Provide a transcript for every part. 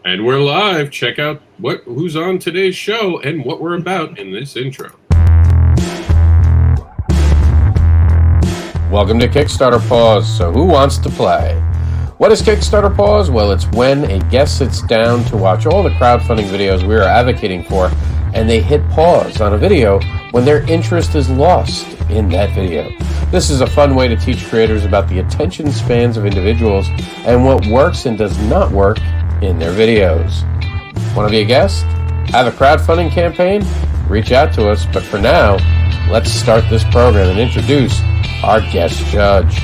And we're live. Check out who's on today's show and what we're about in this intro. Welcome to Kickstarter Pause. So who wants to play? What is Kickstarter Pause? Well, it's when a guest sits down to watch all the crowdfunding videos we are advocating for, and they hit pause on a video when their interest is lost in that video. This is a fun way to teach creators about the attention spans of individuals and what works and does not work in their videos. Want to be a guest? Have a crowdfunding campaign? Reach out to us. But for now, let's start this program and introduce our guest judge.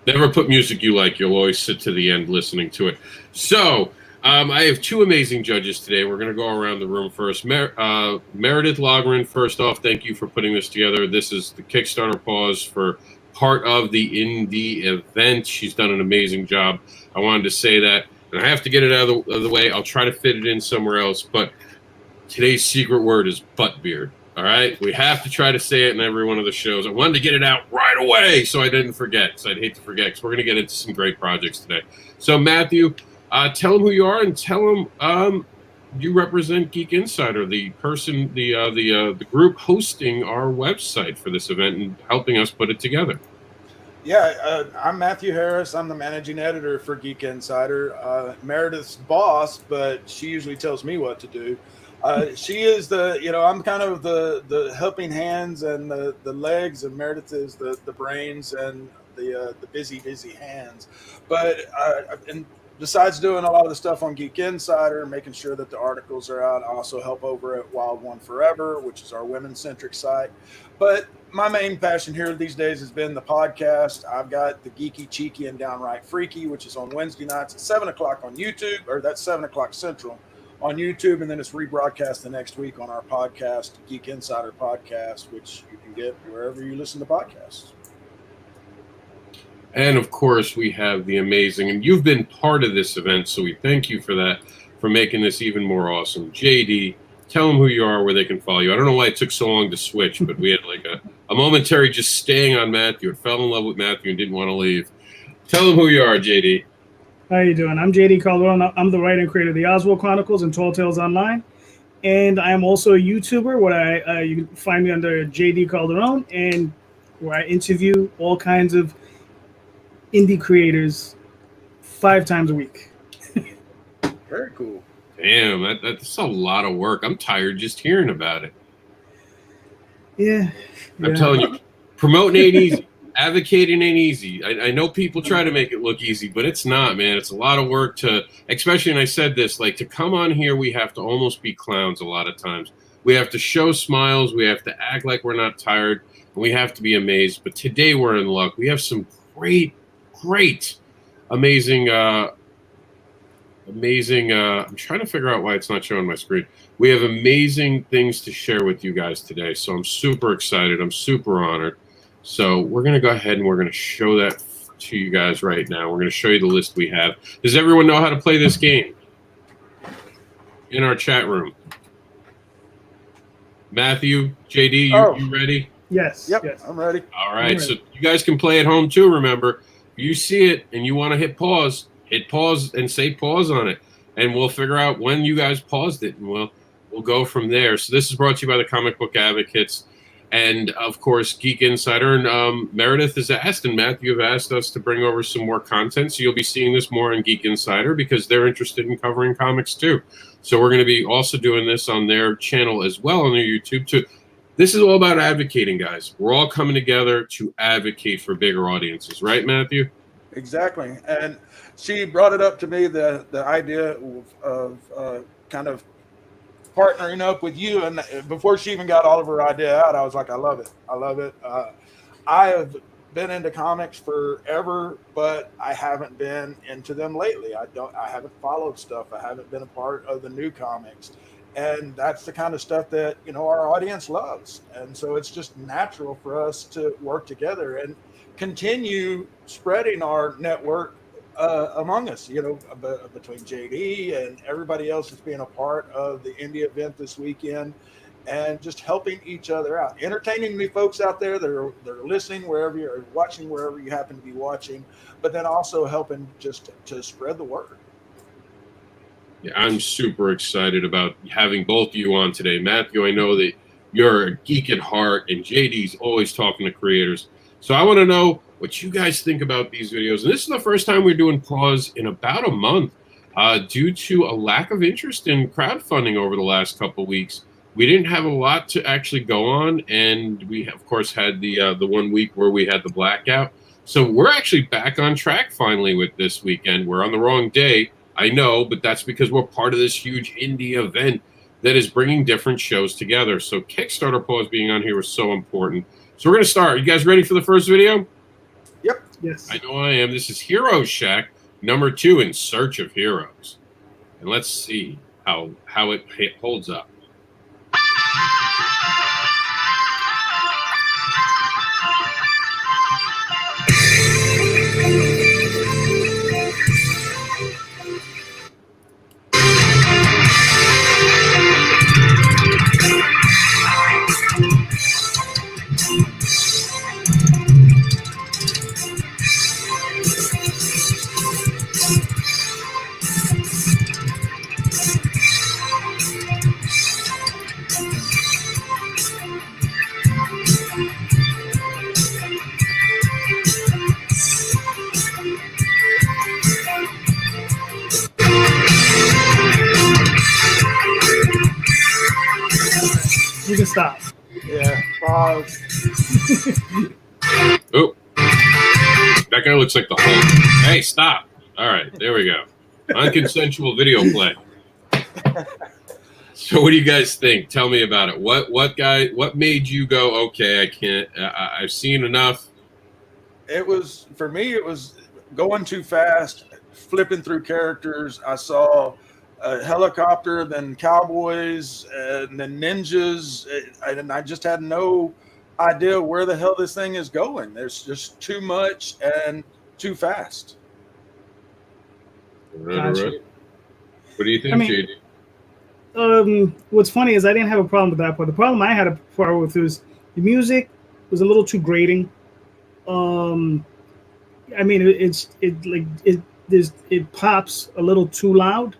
Never put music you like. You'll always sit to the end listening to it. So, I have two amazing judges today. We're going to go around the room first. Meredith Logren, first off, thank you for putting this together. This is the Kickstarter Pause for part of the indie event. She's done an amazing job. I wanted to say that, and I have to get it out of the way. I'll try to fit it in somewhere else, but today's secret word is butt beard. All right, we have to try to say it in every one of the shows. I wanted to get it out right away so I didn't forget, because I'd hate to forget, because we're going to get into some great projects today. So, Matthew, tell them who you are and tell them you represent Geek Insider, the person, the group hosting our website for this event and helping us put it together. Yeah, I'm Matthew Harris. I'm the managing editor for Geek Insider. Meredith's boss, but she usually tells me what to do. She is I'm kind of the helping hands and the legs, and Meredith is the brains and the busy hands. But and besides doing a lot of the stuff on Geek Insider, making sure that the articles are out, I also help over at Wild One Forever, which is our women-centric site. But my main passion here these days has been the podcast. I've got the Geeky, Cheeky, and Downright Freaky, which is on Wednesday nights at 7 o'clock on YouTube, or that's 7 o'clock Central on YouTube, and then it's rebroadcast the next week on our podcast, Geek Insider Podcast, which you can get wherever you listen to podcasts. And of course, we have the amazing, and you've been part of this event, so we thank you for that, for making this even more awesome. JD, tell them who you are, where they can follow you. I don't know why it took so long to switch, but we had like a momentary just staying on Matthew. I fell in love with Matthew and didn't want to leave. Tell them who you are, JD. How you doing? I'm JD Calderon. I'm the writer and creator of the Oswald Chronicles and Tall Tales Online. And I am also a YouTuber where you can find me under JD Calderon, and where I interview all kinds of indie creators 5 times a week. Very cool. Damn, that's a lot of work. I'm tired just hearing about it. Yeah. I'm telling you, promoting ain't easy. Advocating ain't easy. I know people try to make it look easy, but it's not, man. It's a lot of work to, especially, and I said this, like to come on here, we have to almost be clowns a lot of times. We have to show smiles. We have to act like we're not tired. And we have to be amazed. But today we're in luck. We have some great, amazing, I'm trying to figure out why it's not showing my screen. We have amazing things to share with you guys today. So I'm super excited. I'm super honored. So we're going to go ahead and we're going to show that to you guys right now. We're going to show you the list we have. Does everyone know how to play this game? In our chat room. Matthew, JD, you ready? Yes. Yep, yes. I'm ready. All right, so you guys can play at home too, remember. If you see it and you want to hit pause and say pause on it. And we'll figure out when you guys paused it, and we'll go from there. So this is brought to you by the Comic Book Advocates. And, of course, Geek Insider. And Meredith has asked, and Matthew have asked us to bring over some more content. So you'll be seeing this more on Geek Insider because they're interested in covering comics, too. So we're going to be also doing this on their channel as well, on their YouTube, too. This is all about advocating, guys. We're all coming together to advocate for bigger audiences. Right, Matthew? Exactly. And she brought it up to me, the idea of kind of partnering up with you, and before she even got all of her idea out, I was like, I love it. I have been into comics forever, but I haven't been into them lately. I haven't followed stuff. I haven't been a part of the new comics, and that's the kind of stuff that our audience loves. And so it's just natural for us to work together and continue spreading our network among us, between JD and everybody else that's being a part of the indie event this weekend. and just helping each other out, entertaining the folks out there that are listening wherever you're watching, wherever you happen to be watching, but then also helping just to spread the word. Yeah, I'm super excited about having both of you on today. Matthew, I know that you're a geek at heart, and JD's always talking to creators. So I want to know what you guys think about these videos. And this is the first time we're doing pause in about a month due to a lack of interest in crowdfunding over the last couple of weeks. We didn't have a lot to actually go on, and we, of course, had the 1 week where we had the blackout. So we're actually back on track finally with this weekend. We're on the wrong day, I know, but that's because we're part of this huge indie event that is bringing different shows together. So Kickstarter pause being on here was so important. So we're going to start. Are you guys ready for the first video? Yep. Yes. I know I am. This is Hero Shack number 2, In Search of Heroes. And let's see how it holds up. You can stop. Yeah. Pause. Oh, that guy looks like the Hulk. Hey, stop. All right, there we go. Unconsensual video play. So what do you guys think? Tell me about it. What made you go, okay, I can't, I've seen enough? It was, for me, it was going too fast, flipping through characters. I saw a helicopter, then cowboys, and then ninjas, and I just had no idea where the hell this thing is going. There's just too much and too fast. Right. What do you think, JD? What's funny is I didn't have a problem with that part. The problem I had a problem with was the music was a little too grating. I mean, it pops a little too loud.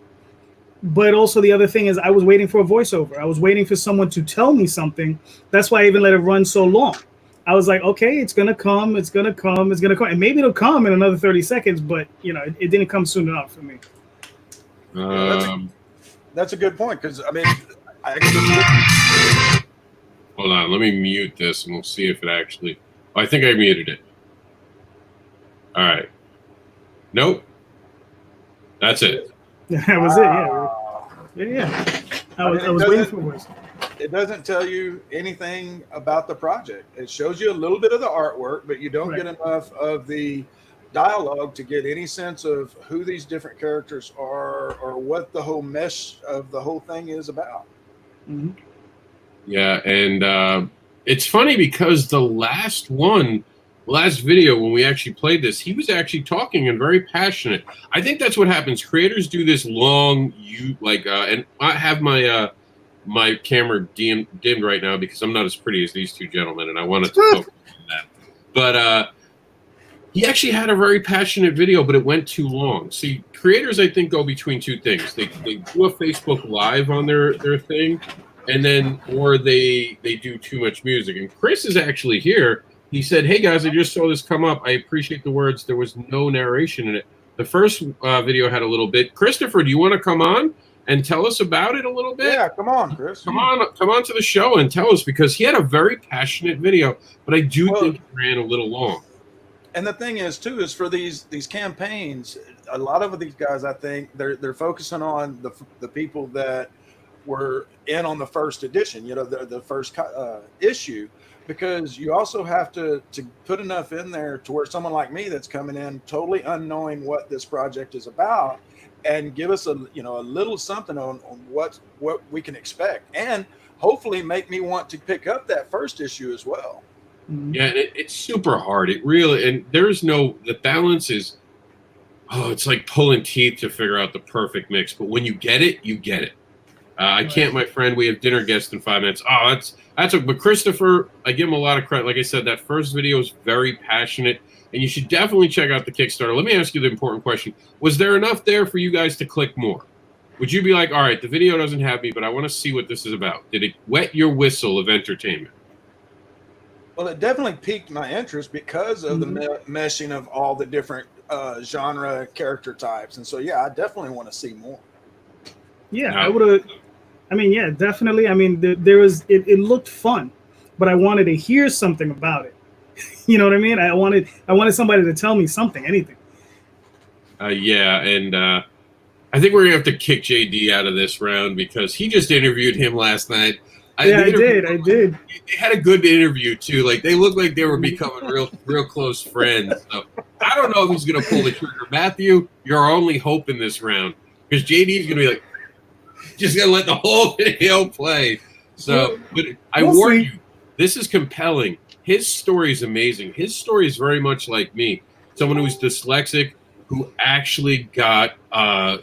But also the other thing is I was waiting for a voiceover. I was waiting for someone to tell me something. That's why I even let it run so long. I was like, okay, it's gonna come, it's gonna come, it's gonna come, and maybe it'll come in another 30 seconds. But you know, it didn't come soon enough for me. That's a good point, because I mean, hold on, let me mute this and we'll see if it actually. Oh, I think I muted it. All right. Nope. That's it. That was it. Yeah. I was waiting for voice. It doesn't tell you anything about the project. It shows you a little bit of the artwork, but you don't get enough of the dialogue to get any sense of who these different characters are or what the whole mesh of the whole thing is about. Mm-hmm. Yeah, and it's funny because the last video when we actually played this, he was actually talking and very passionate. I think that's what happens. Creators do this long, and I have my my camera dimmed right now because I'm not as pretty as these two gentlemen, and I wanted to focus on that. But he actually had a very passionate video, but it went too long. See, creators, I think, go between two things. They do a Facebook Live on their thing, and then or they do too much music. And Chris is actually here. He said, hey, guys, I just saw this come up. I appreciate the words. There was no narration in it. The first video had a little bit. Christopher, do you want to come on and tell us about it a little bit? Yeah, come on, Chris. Come on to the show and tell us, because he had a very passionate video, but I do think it ran a little long. And the thing is, too, is for these campaigns, a lot of these guys, I think, they're focusing on the people that were in on the first edition, you know, the first issue. Because you also have to put enough in there to where someone like me that's coming in totally unknowing what this project is about, and give us a little something on what we can expect, and hopefully make me want to pick up that first issue as well. Yeah, it's super hard. It really, and the balance is, it's like pulling teeth to figure out the perfect mix. But when you get it, you get it. I can't, my friend. We have dinner guests in 5 minutes. Oh, but Christopher, I give him a lot of credit. Like I said, that first video is very passionate, and you should definitely check out the Kickstarter. Let me ask you the important question. Was there enough there for you guys to click more? Would you be like, all right, the video doesn't have me, but I want to see what this is about? Did it wet your whistle of entertainment? Well, it definitely piqued my interest because of the meshing of all the different genre character types. And so, yeah, I definitely want to see more. Yeah, I would have. I mean, yeah, definitely. I mean, there was, it looked fun, but I wanted to hear something about it. You know what I mean? I wanted somebody to tell me something, anything. Yeah, and I think we're going to have to kick JD out of this round because he just interviewed him last night. I did. They had a good interview too. Like they looked like they were becoming real close friends. So I don't know if he's going to pull the trigger. Matthew, you're our only hope in this round because JD's going to be like, just going to let the whole video play. So, but I warn you, this is compelling. His story is amazing. His story is very much like me, someone who's dyslexic, who actually got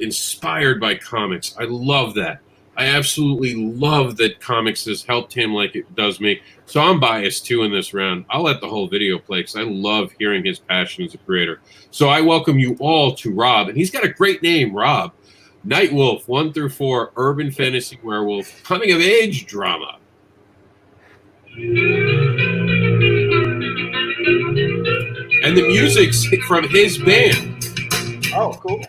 inspired by comics. I love that. I absolutely love that comics has helped him like it does me. So I'm biased too in this round. I'll let the whole video play because I love hearing his passion as a creator. So I welcome you all to Rob, and he's got a great name, Rob. Nightwolf 1 through 4, urban fantasy werewolf, coming of age drama. And the music's from his band. Oh, cool.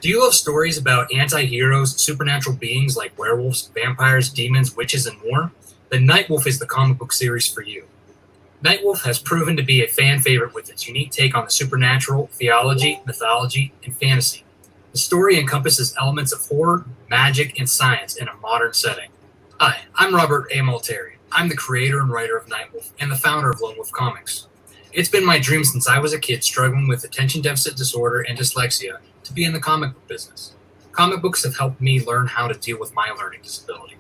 Do you love stories about anti-heroes, supernatural beings like werewolves, vampires, demons, witches, and more? Then Nightwolf is the comic book series for you. Nightwolf has proven to be a fan favorite with its unique take on the supernatural, theology, mythology, and fantasy. The story encompasses elements of horror, magic, and science in a modern setting. Hi, I'm Robert A. Malteri. I'm the creator and writer of Nightwolf and the founder of Lone Wolf Comics. It's been my dream since I was a kid struggling with attention deficit disorder and dyslexia to be in the comic book business. Comic books have helped me learn how to deal with my learning disability.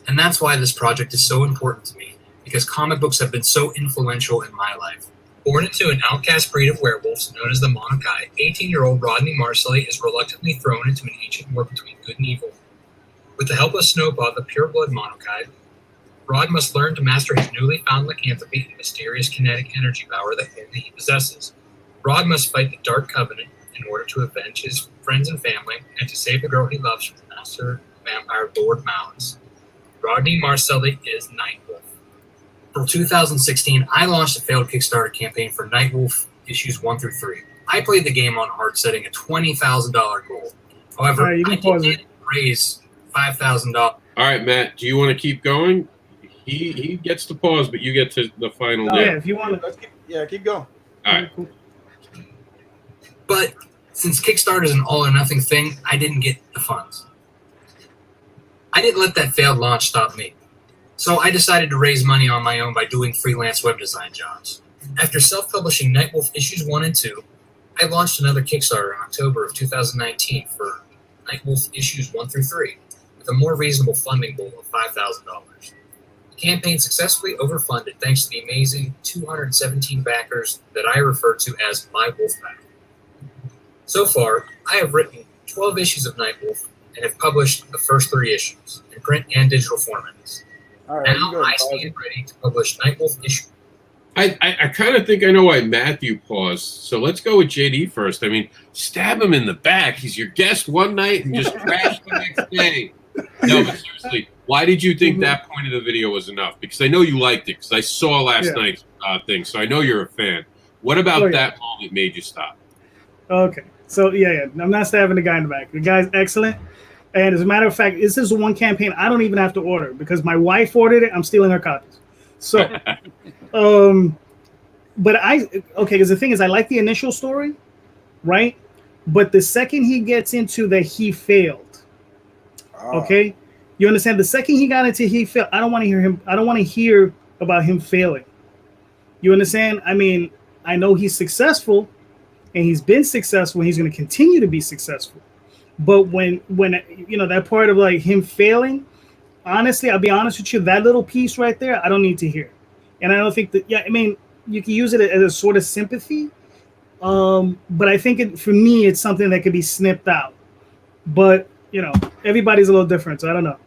And that's why this project is so important to me, because comic books have been so influential in my life. Born into an outcast breed of werewolves known as the Monokai, 18-year-old Rodney Marcelli is reluctantly thrown into an ancient war between good and evil. With the help of Snowpaw, the pureblood Monokai, Rod must learn to master his newly found lycanthropy and mysterious kinetic energy power that only he possesses. Rod must fight the Dark Covenant in order to avenge his friends and family and to save the girl he loves from the master vampire Lord Malice. Rodney Marcelli is Nightwolf. For 2016, I launched a failed Kickstarter campaign for Nightwolf issues 1 through 3. I played the game on hard, setting a $20,000 goal. However, I did raise $5,000. All right, Matt, do you want to keep going? He gets to pause, but you get to the final. Yeah, if you want to. Keep going. All right. But since Kickstarter is an all or nothing thing, I didn't get the funds. I didn't let that failed launch stop me. So I decided to raise money on my own by doing freelance web design jobs. After self-publishing Nightwolf issues 1 and 2, I launched another Kickstarter in October of 2019 for Nightwolf issues 1 through 3, with a more reasonable funding goal of $5,000. The campaign successfully overfunded thanks to the amazing 217 backers that I refer to as my Wolfpack. So far, I have written 12 issues of Nightwolf and have published the first 3 issues in print and digital formats. All right, now I stand ready to publish Nightwolf issue. I kind of think I know why Matthew paused. So let's go with JD first. I mean, stab him in the back. He's your guest one night and just trash the next day. No, but seriously, why did you think that point of the video was enough? Because I know you liked it, because I saw last night's thing, so I know you're a fan. What about that moment made you stop? Okay, so yeah, I'm not stabbing the guy in the back. The guy's excellent. And as a matter of fact, this is one campaign I don't even have to order because my wife ordered it. I'm stealing her copies. So, but because the thing is, I like the initial story, right? But the second he gets into that he failed, okay, you understand? The second he got into he failed, I don't want to hear him. I don't want to hear about him failing. You understand? I mean, I know he's successful, and he's been successful, and he's going to continue to be successful. But when you know that part of like him failing, honestly, I'll be honest with you, that little piece right there, I don't need to hear. And I don't think that, yeah, I mean, you can use it as a sort of sympathy. But I think for me, it's something that could be snipped out. But, you know, everybody's a little different, so I don't know.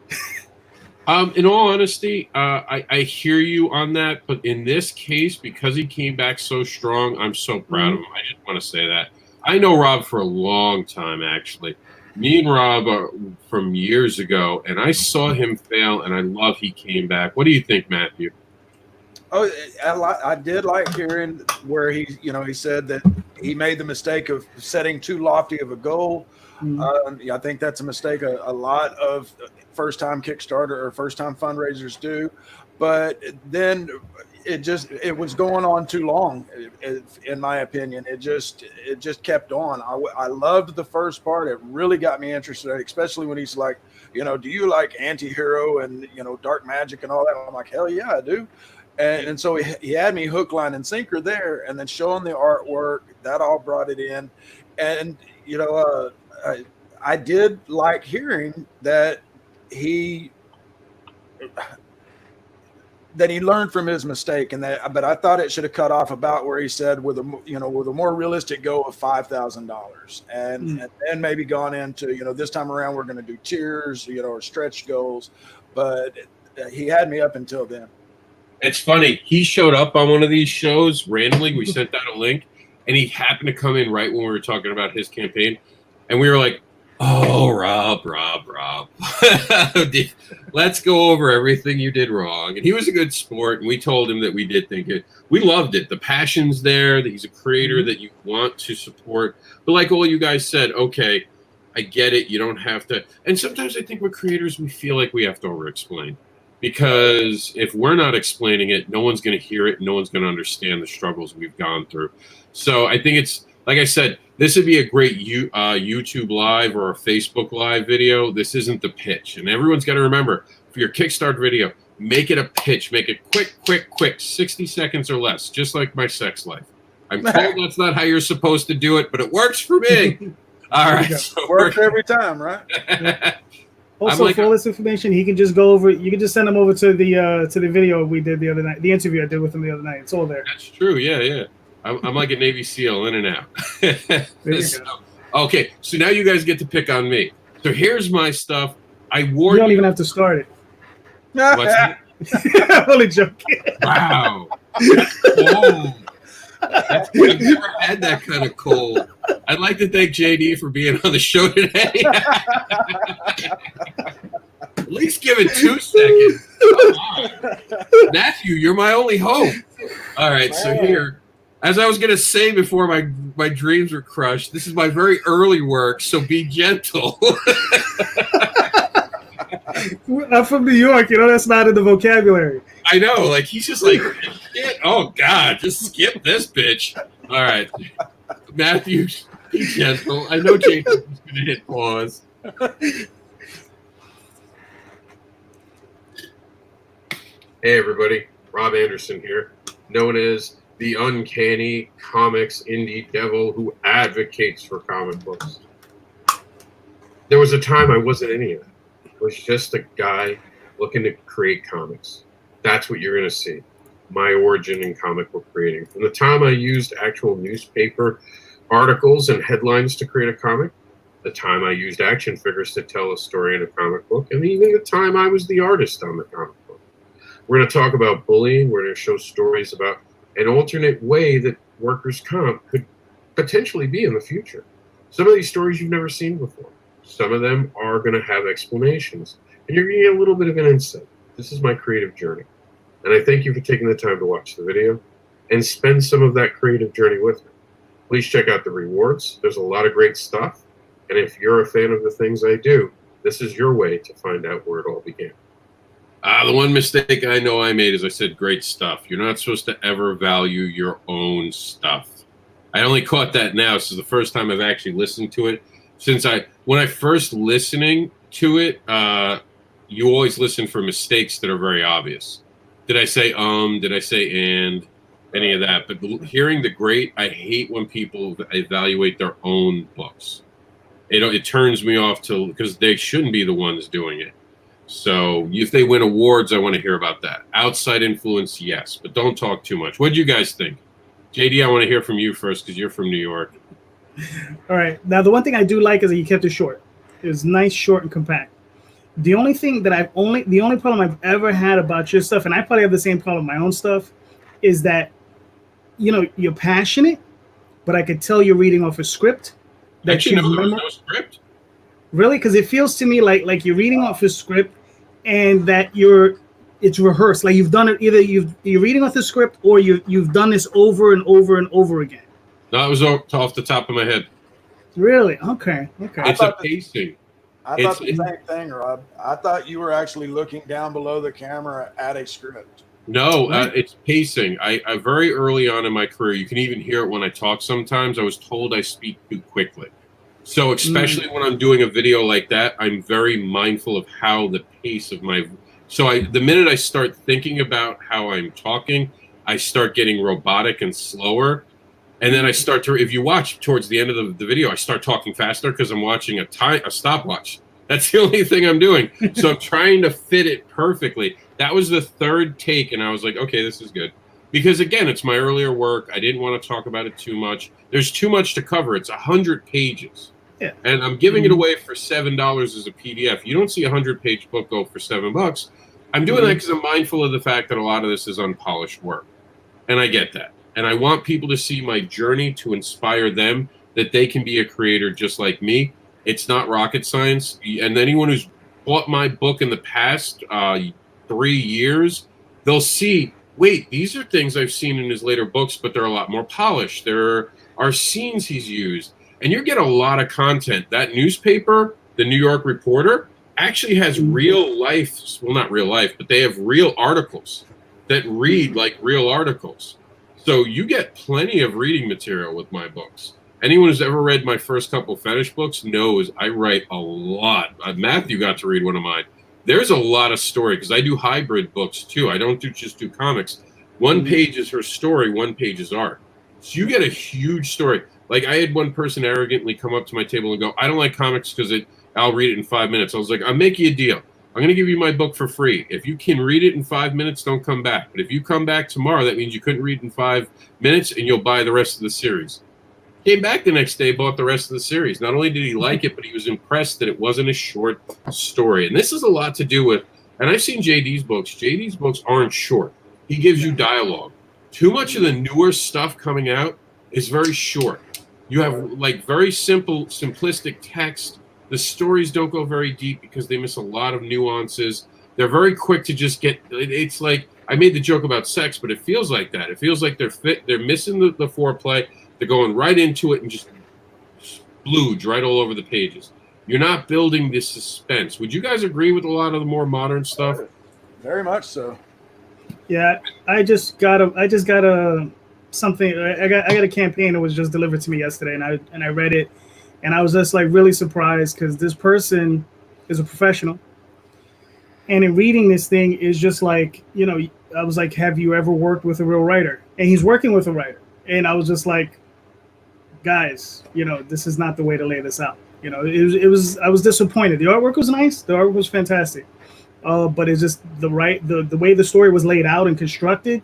In all honesty, I hear you on that, but in this case, because he came back so strong, I'm so proud of him. I just want to say that. I know Rob for a long time, actually. Me and Rob are from years ago, and I saw him fail, and I love he came back. What do you think, Matthew? Oh, I did like hearing where he said that he made the mistake of setting too lofty of a goal. I think that's a mistake a lot of first-time Kickstarter or first-time fundraisers do. But then it was going on too long, in my opinion. It just kept on. I loved the first part. It really got me interested, especially when he's like, do you like anti-hero and, dark magic and all that? I'm like, hell yeah, I do. And so he had me hook, line, and sinker there, and then showing the artwork, that all brought it in. And, I did like hearing that he learned from his mistake, but I thought it should have cut off about where he said with a more realistic goal of $5,000, and then maybe gone into, this time around we're going to do tiers, or stretch goals, but he had me up until then. It's funny. He showed up on one of these shows randomly. We sent out a link, and he happened to come in right when we were talking about his campaign. And we were like, oh, Rob. Let's go over everything you did wrong. And he was a good sport, and we told him that we did think it. We loved it. The passion's there, that he's a creator that you want to support. But like all you guys said, okay, I get it. You don't have to. And sometimes I think with creators, we feel like we have to over-explain. Because if we're not explaining it, no one's going to hear it. No one's going to understand the struggles we've gone through. So I think it's, like I said, this would be a great YouTube Live or a Facebook Live video. This isn't the pitch. And everyone's got to remember, for your Kickstart video, make it a pitch. Make it quick, 60 seconds or less, just like my sex life. I'm told that's not how you're supposed to do it, but it works for me. All right. So works every time, right? Also, for all this information, he can just go over. You can just send him over to the video we did the other night, the interview I did with him the other night. It's all there. That's true. Yeah. I'm like a Navy SEAL, in and out. Okay, so now you guys get to pick on me. So here's my stuff. I wore. You don't even have to start it. What's that? I'm only joking. Wow. Oh. I've never had that kind of cold. I'd like to thank JD for being on the show today. At least give it 2 seconds. Come on. Matthew, you're my only hope. All right, so here, as I was going to say before my dreams were crushed, this is my very early work, so be gentle. I'm from New York, that's not in the vocabulary. I know, like he's just like, shit, oh God, just skip this bitch. All right, Matthew, be gentle. I know Jason's going to hit pause. Hey everybody, Rob Anderson here, known as the Uncanny Comics Indie Devil who advocates for comic books. There was a time I wasn't any of that. I was just a guy looking to create comics. That's what you're going to see. My origin in comic book creating. From the time I used actual newspaper articles and headlines to create a comic, the time I used action figures to tell a story in a comic book, and even the time I was the artist on the comic book. We're going to talk about bullying. We're going to show stories about an alternate way that workers' comp could potentially be in the future. Some of these stories you've never seen before. Some of them are going to have explanations, and you're going to get a little bit of an insight. This is my creative journey, and I thank you for taking the time to watch the video and spend some of that creative journey with me. Please check out the rewards. There's a lot of great stuff, and if you're a fan of the things I do, this is your way to find out where it all began. The one mistake I know I made is I said great stuff. You're not supposed to ever value your own stuff. I only caught that now. This is the first time I've actually listened to it. When I first listening to it, you always listen for mistakes that are very obvious. Did I say did I say and? Any of that. But hearing the great, I hate when people evaluate their own books. It turns me off because they shouldn't be the ones doing it. So if they win awards, I want to hear about that. Outside influence, yes, but don't talk too much. What do you guys think? JD, I want to hear from you first because you're from New York. All right. Now, the one thing I do like is that you kept it short. It was nice, short, and compact. The only thing that the only problem I've ever had about your stuff, and I probably have the same problem with my own stuff, is that, you're passionate, but I could tell you're reading off a script. Actually, no, there was no script. Really? Because it feels to me like you're reading off a script, and that it's rehearsed. Like you've done it, either you're reading off the script or you've done this over and over and over again. No, it was off the top of my head. Really? Okay. It's a pacing. I thought the same thing, Rob. I thought you were actually looking down below the camera at a script. No, it's pacing. I very early on in my career, you can even hear it when I talk sometimes, I was told I speak too quickly. So especially when I'm doing a video like that, I'm very mindful of how the pace of my... So the minute I start thinking about how I'm talking, I start getting robotic and slower. And then I start to, if you watch towards the end of the video, I start talking faster because I'm watching a stopwatch. That's the only thing I'm doing. So I'm trying to fit it perfectly. That was the third take, and I was like, okay, this is good. Because again, it's my earlier work. I didn't want to talk about it too much. There's too much to cover. It's 100 pages. Yeah. And I'm giving it away for $7 as a PDF. You don't see a 100-page book go for $7. I'm doing that because I'm mindful of the fact that a lot of this is unpolished work. And I get that. And I want people to see my journey to inspire them that they can be a creator just like me. It's not rocket science. And anyone who's bought my book in the past 3 years, they'll see, wait, these are things I've seen in his later books, but they're a lot more polished. There are scenes he's used. And you get a lot of content. That newspaper, the New York Reporter, actually has real life, well, not real life, but they have real articles that read like real articles. So you get plenty of reading material with my books. Anyone who's ever read my first couple fetish books knows I write a lot. Matthew got to read one of mine. There's a lot of story because I do hybrid books too. I don't just do comics. One page is her story, one page is art. So you get a huge story. Like I had one person arrogantly come up to my table and go, I don't like comics because I'll read it in 5 minutes. I was like, I'll make you a deal. I'm going to give you my book for free. If you can read it in 5 minutes, don't come back. But if you come back tomorrow, that means you couldn't read in 5 minutes and you'll buy the rest of the series. Came back the next day, bought the rest of the series. Not only did he like it, but he was impressed that it wasn't a short story. And this is a lot to do with, and I've seen JD's books. JD's books aren't short. He gives you dialogue. Too much of the newer stuff coming out is very short. You have like very simplistic text. The stories don't go very deep because they miss a lot of nuances. They're very quick to just get, it's like, I made the joke about sex, but it feels like that. It feels like they're missing the foreplay. They're going right into it and just splooge right all over the pages. You're not building this suspense. Would you guys agree with a lot of the more modern stuff? Very much so. Yeah, I got a campaign that was just delivered to me yesterday, and I read it, and I was just like really surprised because this person is a professional, and in reading this thing is just like, I was like, have you ever worked with a real writer? And he's working with a writer, and I was just like, guys, this is not the way to lay this out. I was disappointed. The artwork was nice, the artwork was fantastic, but it's just the way the story was laid out and constructed.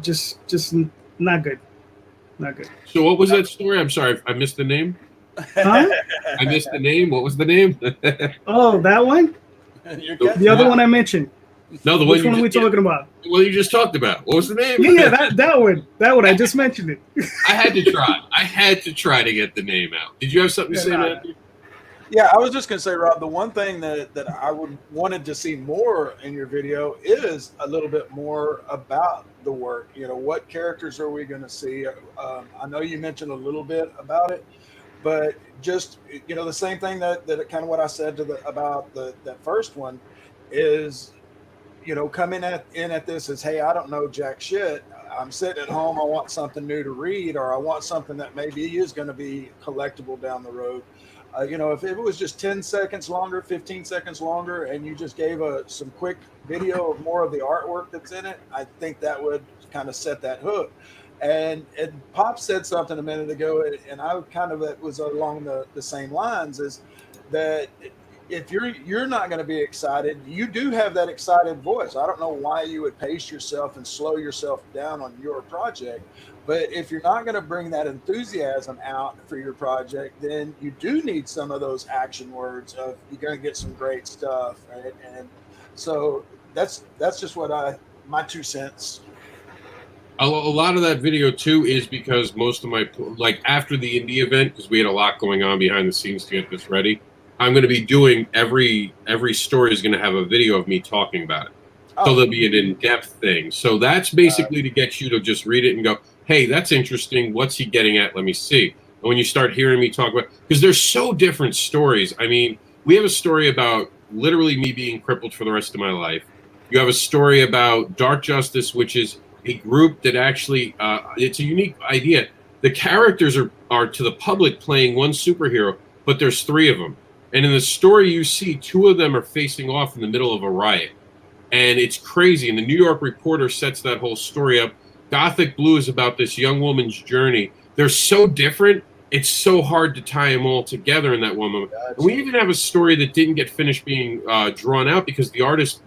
Just not good. Not good. So what was that story? I'm sorry, I missed the name. Huh? I missed the name. What was the name? Oh, that one? The other one I mentioned. No, the Which one are we talking about? Well, you just talked about. What was the name? Yeah, that one. I just mentioned it. I had to try to get the name out. Did you have something to say, Matthew? Yeah, I was just going to say, Rob, the one thing that I wanted to see more in your video is a little bit more about the work. What characters are we going to see? I know you mentioned a little bit about it, but just, the same thing that kind of what I said about that first one is, coming in at this as, hey, I don't know jack shit. I'm sitting at home. I want something new to read, or I want something that maybe is going to be collectible down the road. If it was just 10 seconds longer, 15 seconds longer, and you just gave some quick video of more of the artwork that's in it, I think that would kind of set that hook. And Pop said something a minute ago, and I kind of, it was along the same lines, is that, if you're not going to be excited, you do have that excited voice. I don't know why you would pace yourself and slow yourself down on your project, but if you're not going to bring that enthusiasm out for your project, then you do need some of those action words of you're going to get some great stuff, right? And so that's just my 2 cents. A lot of that video too is because most of my, like after the indie event, because we had a lot going on behind the scenes to get this ready, I'm going to be doing every story is going to have a video of me talking about it. So there'll be an in-depth thing. So that's basically to get you to just read it and go, hey, that's interesting. What's he getting at? Let me see. And when you start hearing me talk about, because there's so different stories. I mean, we have a story about literally me being crippled for the rest of my life. You have a story about Dark Justice, which is a group that actually, it's a unique idea. The characters are to the public playing one superhero, but there's 3 of them. And in the story you see, 2 of them are facing off in the middle of a riot. And it's crazy. And the New York Reporter sets that whole story up. Gothic Blue is about this young woman's journey. They're so different. It's so hard to tie them all together in that one moment. Gotcha. And we even have a story that didn't get finished being drawn out because the artist,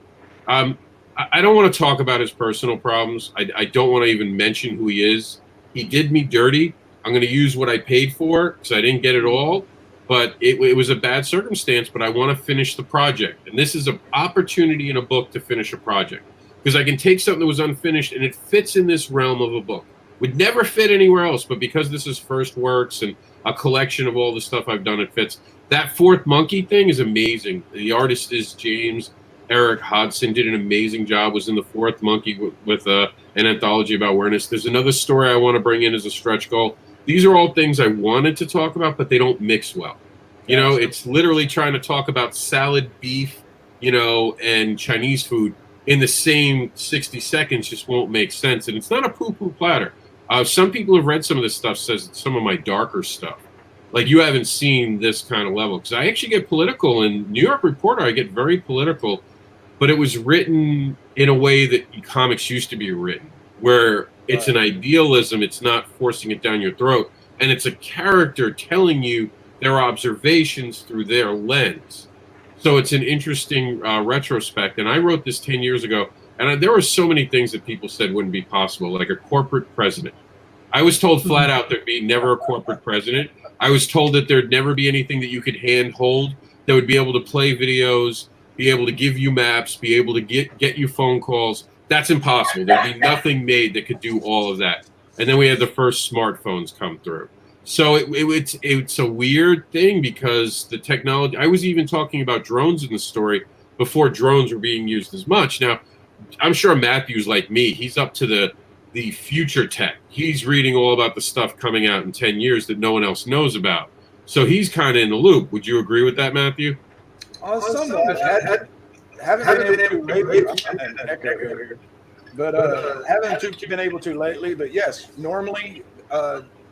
I don't want to talk about his personal problems. I don't want to even mention who he is. He did me dirty. I'm going to use what I paid for because I didn't get it all. But it was a bad circumstance, but I want to finish the project. And this is an opportunity in a book to finish a project. Because I can take something that was unfinished and it fits in this realm of a book. Would never fit anywhere else, but because this is first works and a collection of all the stuff I've done, it fits. That 4th monkey thing is amazing. The artist is James Eric Hodson, did an amazing job, was in the 4th monkey with an anthology about awareness. There's another story I want to bring in as a stretch goal. These are all things I wanted to talk about, but they don't mix well. You know, it's literally trying to talk about salad, beef, you know, and Chinese food in the same 60 seconds just won't make sense. And it's not a poo-poo platter. Some people have read some of this stuff, says it's some of my darker stuff. Like, you haven't seen this kind of level. Because I actually get political. In New York Reporter, I get very political. But it was written in a way that comics used to be written, where it's an idealism. It's not forcing it down your throat. And it's a character telling you their observations through their lens. So it's an interesting retrospect. And I wrote this 10 years ago. And there were so many things that people said wouldn't be possible, like a corporate president. I was told flat out there'd be never a corporate president. I was told that there'd never be anything that you could handhold that would be able to play videos, be able to give you maps, be able to get you phone calls. That's impossible. There'd be nothing made that could do all of that. And then we had the first smartphones come through. So it's a weird thing because the technology, I was even talking about drones in the story before drones were being used as much. Now, I'm sure Matthew's like me. He's up to the future tech. He's reading all about the stuff coming out in 10 years that no one else knows about. So he's kind of in the loop. Would you agree with that, Matthew? Somewhat. I haven't been able to lately, but haven't been able to lately. But yes, normally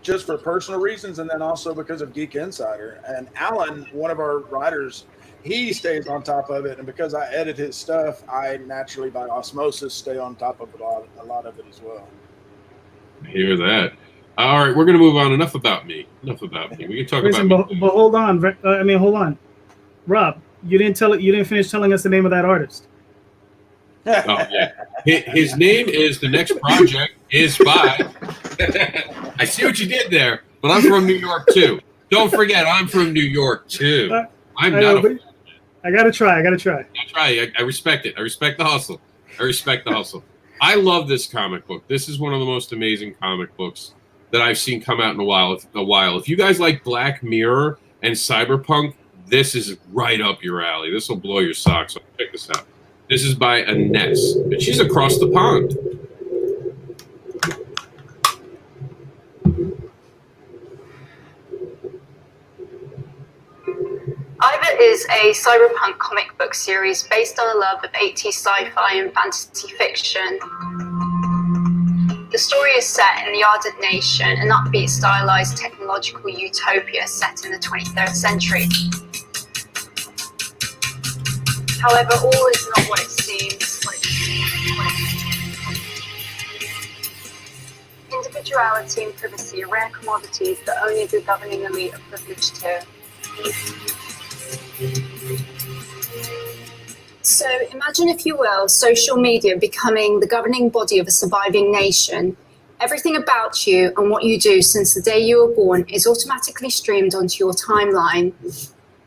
just for personal reasons, and then also because of Geek Insider. And Alan, one of our writers, he stays on top of it, and because I edit his stuff, I naturally, by osmosis, stay on top of a lot of it as well. I hear that. All right, we're going to move on. Enough about me. We can talk about me. But hold on. Hold on. Rob, you didn't finish telling us the name of that artist. Oh, yeah. His name is, the next project is by, I see what you did there, but I'm from New York too. Don't forget, I'm from New York too. I'm not I gotta try. I respect it. I respect the hustle. I love this comic book. This is one of the most amazing comic books that I've seen come out in a while. If you guys like Black Mirror and cyberpunk, this is right up your alley. This will blow your socks off. Check this out. This is by Inez, and she's across the pond. Ivor is a cyberpunk comic book series based on a love of 80s sci-fi and fantasy fiction. The story is set in the Ardent Nation, an upbeat, stylized technological utopia set in the 23rd century. However, all is not what it seems. Individuality and privacy are rare commodities that only the governing elite are privileged to. So imagine, if you will, social media becoming the governing body of a surviving nation. Everything about you and what you do since the day you were born is automatically streamed onto your timeline.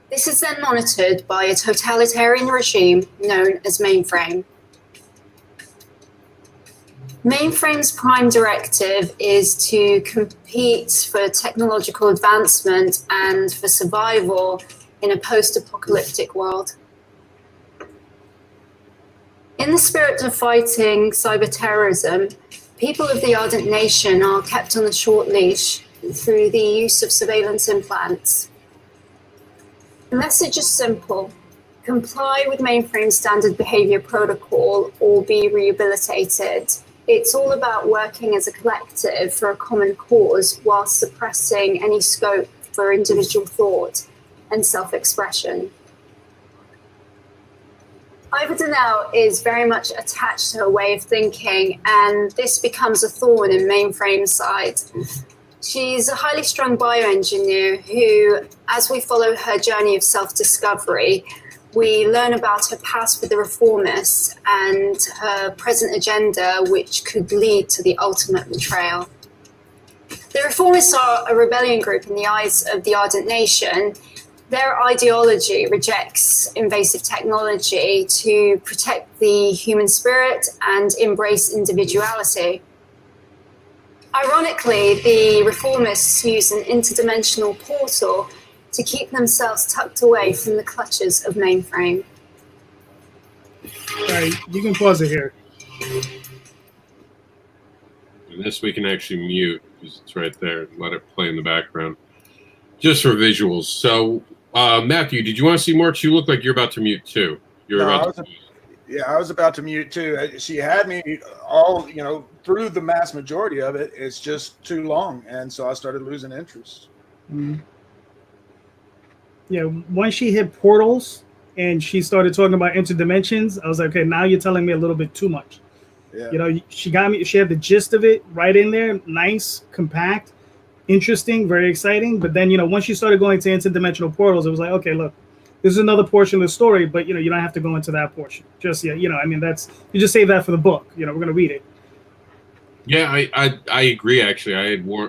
This is then monitored by a totalitarian regime known as Mainframe. Mainframe's prime directive is to compete for technological advancement and for survival in a post-apocalyptic world. In the spirit of fighting cyber terrorism, people of the Ardent Nation are kept on a short leash through the use of surveillance implants. The message is simple: comply with Mainframe's standard behavior protocol or be rehabilitated. It's all about working as a collective for a common cause while suppressing any scope for individual thought and self-expression. Ivor Donnell is very much attached to her way of thinking, and this becomes a thorn in Mainframe's side. She's a highly strung bioengineer who, as we follow her journey of self-discovery, we learn about her past with the reformists and her present agenda, which could lead to the ultimate betrayal. The reformists are a rebellion group in the eyes of the Ardent Nation. Their ideology rejects invasive technology to protect the human spirit and embrace individuality. Ironically, the reformists use an interdimensional portal to keep themselves tucked away from the clutches of Mainframe. All right, you can pause it here. And this we can actually mute because it's right there. Let it play in the background. Just for visuals. So, Matthew, did you want to see more? You look like you're about to mute too. I was about to mute too. She had me all, through the mass majority of it. It's just too long, and so I started losing interest. Mm-hmm. Yeah, once she hit portals and she started talking about interdimensions, I was like, okay, now you're telling me a little bit too much. Yeah. She got me. She had the gist of it right in there. Nice, compact, interesting, very exciting. But then, once you started going to interdimensional portals, it was like, okay, look, this is another portion of the story, but you don't have to go into that portion. Just that's, you just save that for the book. We're gonna read it. Yeah, I agree. Actually,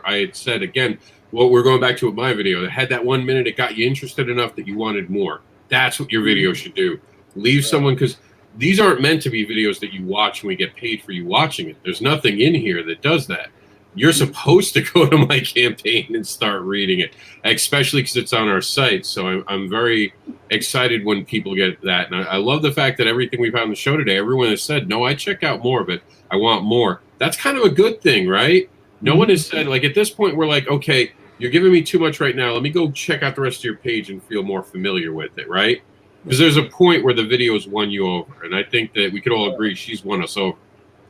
I had said again, what we're going back to with my video, that had that 1 minute, it got you interested enough that you wanted more. That's what your video should do. Leave someone, because these aren't meant to be videos that you watch and we get paid for you watching it. There's nothing in here that does that. You're supposed to go to my campaign and start reading it, especially because it's on our site. So I'm very excited when people get that. And I love the fact that everything we've had on the show today, everyone has said, no, I check out more, but I want more. That's kind of a good thing, right? No one has said, like, at this point, we're like, okay, you're giving me too much right now. Let me go check out the rest of your page and feel more familiar with it, right? Because there's a point where the videos won you over. And I think that we could all agree she's won us over.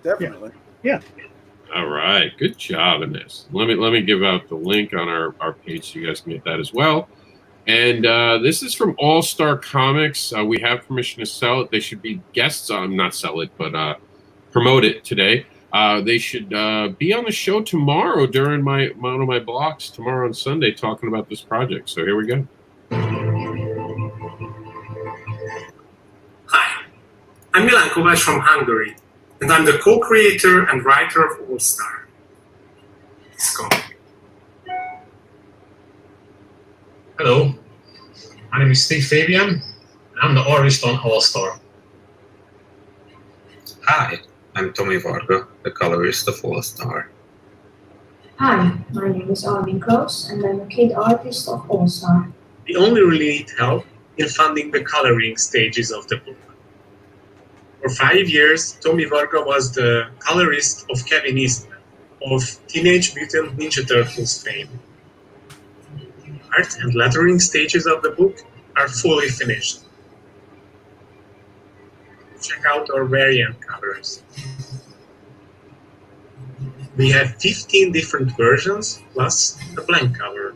Definitely. Yeah. All right. Good job in this. Let me give out the link on our page so you guys can get that as well. And this is from All Star Comics. We have permission to sell it. They should be guests on, not sell it, but promote it today. They should be on the show tomorrow during one of my blocks tomorrow on Sunday talking about this project. So here we go. Hi, I'm Milan Kovács from Hungary, and I'm the co-creator and writer of All Star. Let's go. Hello, my name is Steve Fabian, and I'm the artist on All Star. Hi, I'm Tommy Varga, the colorist of All Star. Hi, my name is Armin Kraus, and I'm a kid artist of All Star. We only really need help in funding the coloring stages of the book. For 5 years, Tommy Varga was the colorist of Kevin Eastman of Teenage Mutant Ninja Turtles fame. Art and lettering stages of the book are fully finished. Check out our variant covers. We have 15 different versions plus a blank cover.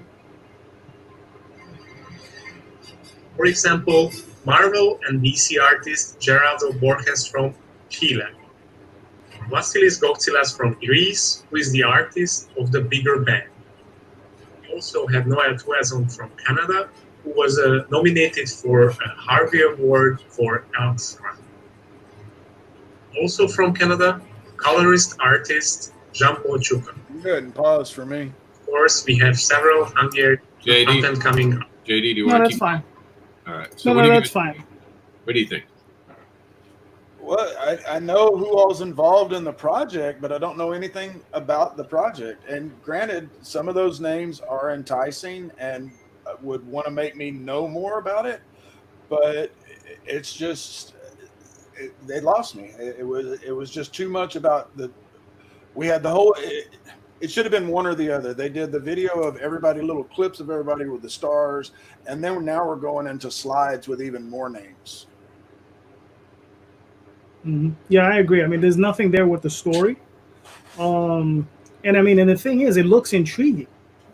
For example, Marvel and DC artist Geraldo Borges from Chile. Vasilis Goxilas from Greece, who is the artist of the Bigger Bang. We also have Noel Tuazon from Canada who was nominated for a Harvey Award for Elk's Run. Also from Canada, colorist artist Jean-Paul Chuka. Go ahead and pause for me. Of course, we have several Hungarian content coming up. JD, do you No, want to that's keep? fine. All right. So No, that's fine. What do you think? Well, I know who all's involved in the project, but I don't know anything about the project. And granted, some of those names are enticing and would want to make me know more about it, but it's just they lost me. It was just too much about the. We had the whole. It should have been one or the other. They did the video of everybody, little clips of everybody with the stars, and then now we're going into slides with even more names. Mm-hmm. Yeah, I agree. I mean, there's nothing there with the story, and I mean, and the thing is, it looks intriguing.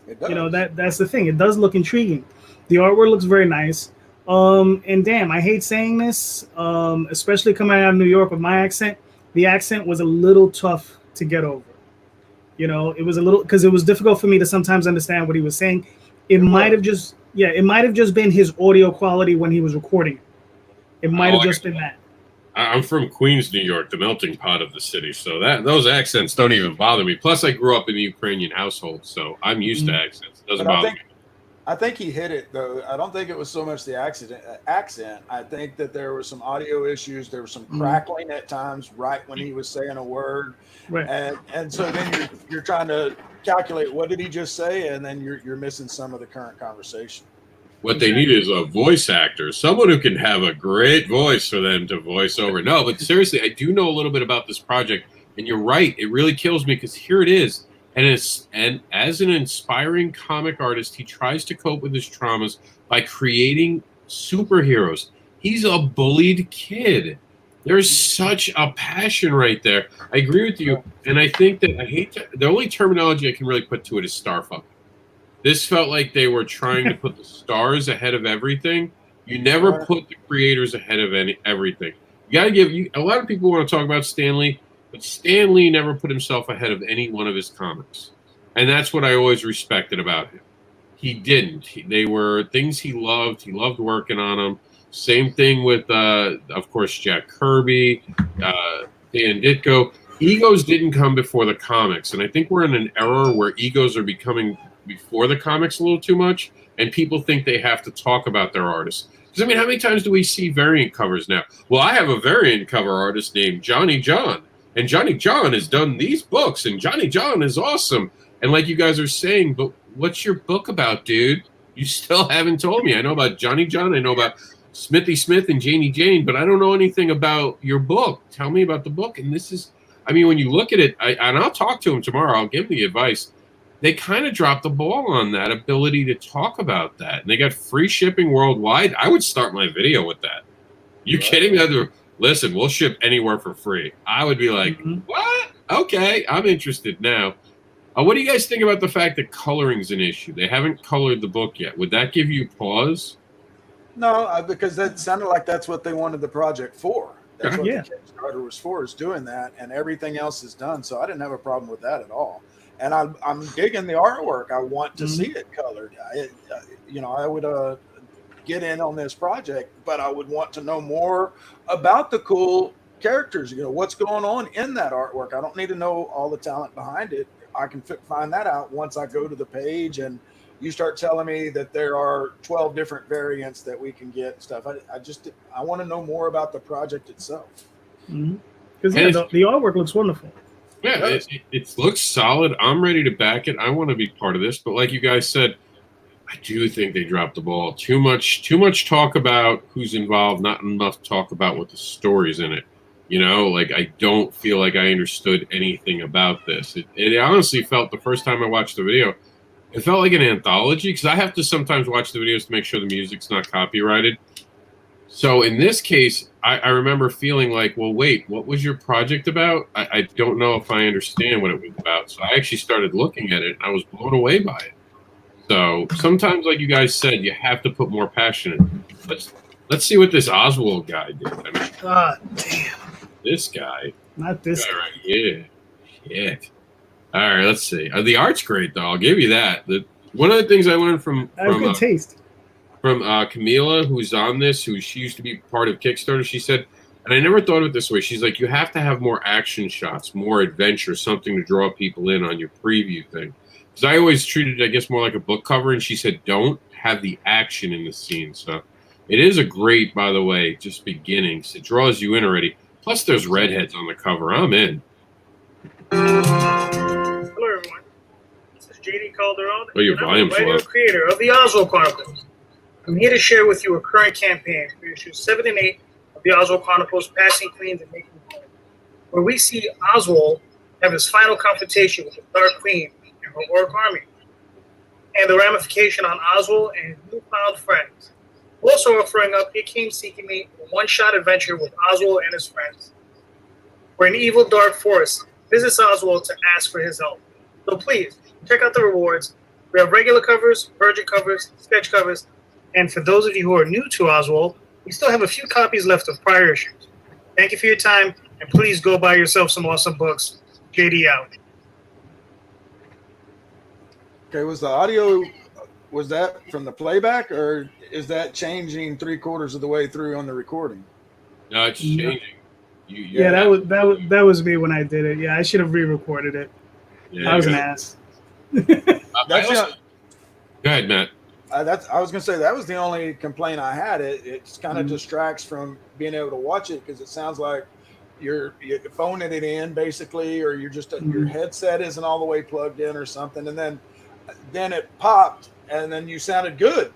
It does. You know, that's the thing. It does look intriguing. The artwork looks very nice. And damn, I hate saying this, especially coming out of New York with my accent. The accent was a little tough to get over. You know, it was a little because it was difficult for me to sometimes understand what he was saying. It might have just been his audio quality when he was recording it. It might have just been that. I'm from Queens, New York, the melting pot of the city. So those accents don't even bother me. Plus, I grew up in a Ukrainian household, so I'm used to accents. It doesn't bother me. I think he hit it though. I don't think it was so much the accent. I think that there were some audio issues. There was some crackling at times, right when he was saying a word, right? And so then you're trying to calculate what did he just say, and then you're missing some of the current conversation. What they need is a voice actor, someone who can have a great voice for them to voice over. No, but seriously, I do know a little bit about this project, and you're right. It really kills me because here it is. And as an inspiring comic artist, he tries to cope with his traumas by creating superheroes. He's a bullied kid. There's such a passion right there. I agree with you. And I think that the only terminology I can really put to it is starfucking. This felt like they were trying to put the stars ahead of everything. You never put the creators ahead of everything. You got to give a lot of people want to talk about Stan Lee. But Stan Lee never put himself ahead of any one of his comics. And that's what I always respected about him. He didn't. They were things he loved. He loved working on them. Same thing with, of course, Jack Kirby, Dan Ditko. Egos didn't come before the comics. And I think we're in an era where egos are becoming before the comics a little too much. And people think they have to talk about their artists. Because, I mean, how many times do we see variant covers now? Well, I have a variant cover artist named Johnny John. And Johnny John has done these books, and Johnny John is awesome. And like you guys are saying, but what's your book about, dude? You still haven't told me. I know about Johnny John. I know about Smithy Smith and Janie Jane, but I don't know anything about your book. Tell me about the book. And this is, I mean, when you look at it, and I'll talk to him tomorrow. I'll give him the advice. They kind of dropped the ball on that ability to talk about that. And they got free shipping worldwide. I would start my video with that. You kidding me? Listen, we'll ship anywhere for free. I would be like, what? Okay, I'm interested now. What do you guys think about the fact that coloring's an issue? They haven't colored the book yet. Would that give you pause? No, because that sounded like that's what they wanted the project for. That's what Yeah. the Kickstarter was for, is doing that, and everything else is done. So I didn't have a problem with that at all. And I'm digging the artwork. I want to see it colored. I would get in on this project, but I would want to know more about the cool characters. You know, what's going on in that artwork. I don't need to know all the talent behind it. I can find that out once I go to the page and you start telling me that there are 12 different variants that we can get and stuff. I want to know more about the project itself. Because the artwork looks wonderful. Yeah, it looks solid. I'm ready to back it. I want to be part of this. But like you guys said, I do think they dropped the ball. Too much talk about who's involved, not enough talk about what the story's in it. You know, like I don't feel like I understood anything about this. It honestly felt, the first time I watched the video, it felt like an anthology, because I have to sometimes watch the videos to make sure the music's not copyrighted. So in this case, I remember feeling like, well, wait, what was your project about? I don't know if I understand what it was about. So I actually started looking at it, and I was blown away by it. So sometimes, like you guys said, you have to put more passion in. Let's see what this Oswald guy did. I mean, God damn. This guy. Not this guy. Right, yeah. Shit. All right, let's see. The art's great, though. I'll give you that. One of the things I learned from good taste. from Camila, who's on this, she used to be part of Kickstarter. She said, and I never thought of it this way. She's like, you have to have more action shots, more adventure, something to draw people in on your preview thing. Because I always treated it, I guess, more like a book cover. And she said, don't have the action in the scene. So it is a great, by the way, just beginnings. It draws you in already. Plus, there's redheads on the cover. I'm in. Hello, everyone. This is JD Calderon. Oh, your volume's I'm the writer low. and creator of the Oswald Chronicles. I'm here to share with you a current campaign for issues 7 and 8 of the Oswald Chronicles, Passing Queens and Making Home, where we see Oswald have his final confrontation with the Dark Queen and her orc army, and the ramification on Oswald and his newfound friends. Also offering up It Came Seeking Me, a one-shot adventure with Oswald and his friends, where an evil dark force visits Oswald to ask for his help. So please, check out the rewards. We have regular covers, virgin covers, sketch covers, and for those of you who are new to Oswald, we still have a few copies left of prior issues. Thank you for your time, and please go buy yourself some awesome books. JD out. Okay, was the audio, was that from the playback, or is that changing 3/4 of the way through on the recording? No, it's changing. Yeah, that was me when I did it. Yeah, I should have re-recorded it. Yeah, I was an ass. That's go ahead, Matt. I was gonna say that was the only complaint I had. It kind of distracts from being able to watch it because it sounds like you're phoning it in basically, or you're just your headset isn't all the way plugged in or something, and then it popped, and then you sounded good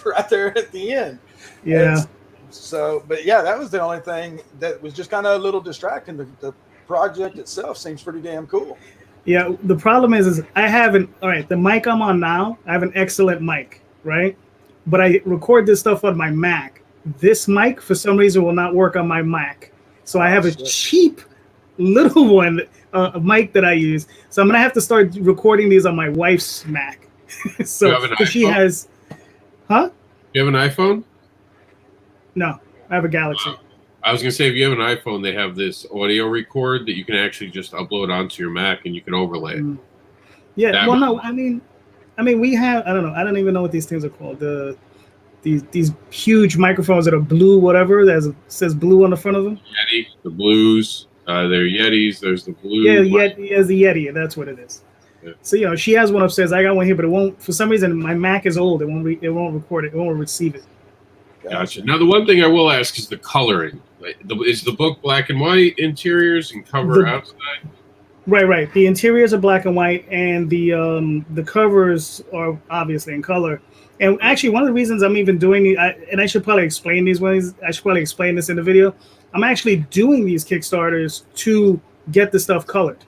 right there at the end. Yeah. So, but yeah, that was the only thing that was just kind of a little distracting. The project itself seems pretty damn cool. Yeah, the problem is I haven't. All right, the mic I'm on now, I have an excellent mic, right? But I record this stuff on my Mac. This mic, for some reason, will not work on my Mac. So I have a cheap little one, a mic that I use. So I'm gonna have to start recording these on my wife's Mac. So You have an iPhone? she has, huh? You have an iPhone? No, I have a Galaxy. I was gonna say, if you have an iPhone, they have this audio record that you can actually just upload onto your Mac, and you can overlay it. Yeah, That well, would- no, I mean, we have. I don't know. I don't even know what these things are called. These huge microphones that are blue, whatever. Says blue on the front of them. Yeti, the blues, they're Yetis. There's the blue. Yeah, the Yeti. That's what it is. Yeah. So she has one upstairs. I got one here, but it won't. For some reason, my Mac is old. It won't record it. It won't receive it. Gotcha. Now, the one thing I will ask is the coloring. Is the book black and white interiors and cover outside? Right. The interiors are black and white, and the covers are obviously in color. And actually, one of the reasons I'm even doing it, and I should probably explain these ones. I should probably explain this in the video. I'm actually doing these Kickstarters to get the stuff colored,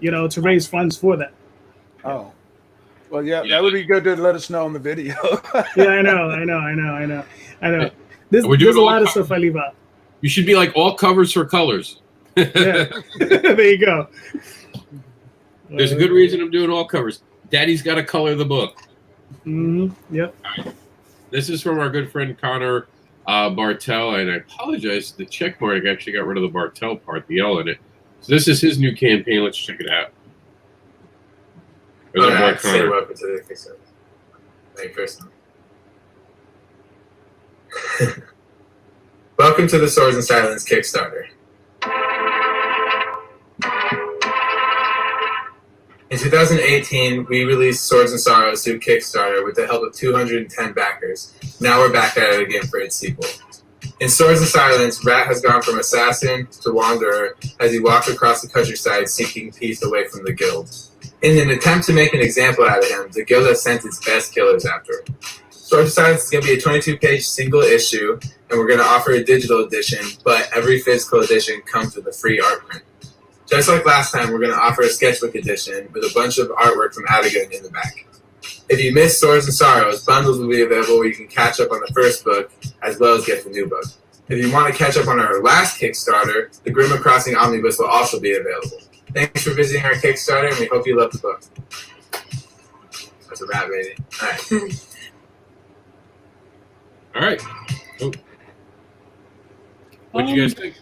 to raise funds for that. Oh, well, yeah, that would be good to let us know in the video. Yeah, I know. We're There's doing a all lot of stuff I leave out. You should be like all covers for colors. Yeah. There you go. There's a good reason I'm doing all covers. Daddy's got to color the book. Yep. This is from our good friend Connor Bartel, and I apologize. The check mark actually got rid of the Bartel part, the L in it. So this is his new campaign. Let's check it out. There's our boy Connor. Welcome to the Kickstarter. Hey, first. Welcome to the Swords and Silence Kickstarter. In 2018, we released Swords and Sorrows through Kickstarter with the help of 210 backers. Now we're back at it again for its sequel. In Swords and Silence, Rat has gone from assassin to wanderer as he walks across the countryside seeking peace away from the guild. In an attempt to make an example out of him, the guild has sent its best killers after him. Swords and Silence is going to be a 22-page single issue, and we're going to offer a digital edition, but every physical edition comes with a free art print. Just like last time, we're going to offer a sketchbook edition with a bunch of artwork from Adigan in the back. If you missed Swords and Sorrows, bundles will be available where you can catch up on the first book, as well as get the new book. If you want to catch up on our last Kickstarter, the Grimmer Crossing Omnibus will also be available. Thanks for visiting our Kickstarter, and we hope you love the book. That's a wrap, baby. All right. All right. Oh. What do you guys think?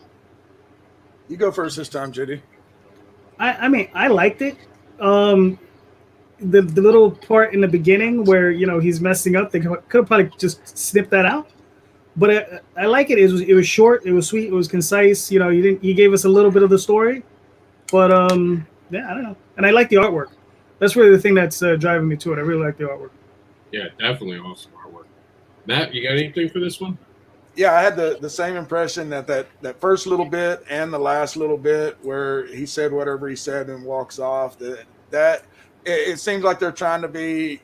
You go first this time, JD. I mean, I liked it. the little part in the beginning where he's messing up, they could have probably just snipped that out. But I like it. It was short. It was sweet. It was concise. He gave us a little bit of the story, but yeah, I don't know. And I like the artwork. That's really the thing that's driving me to it. I really like the artwork. Yeah, definitely awesome artwork. Matt, you got anything for this one? Yeah, I had the same impression that first little bit and the last little bit where he said whatever he said and walks off. That it seems like they're trying to be,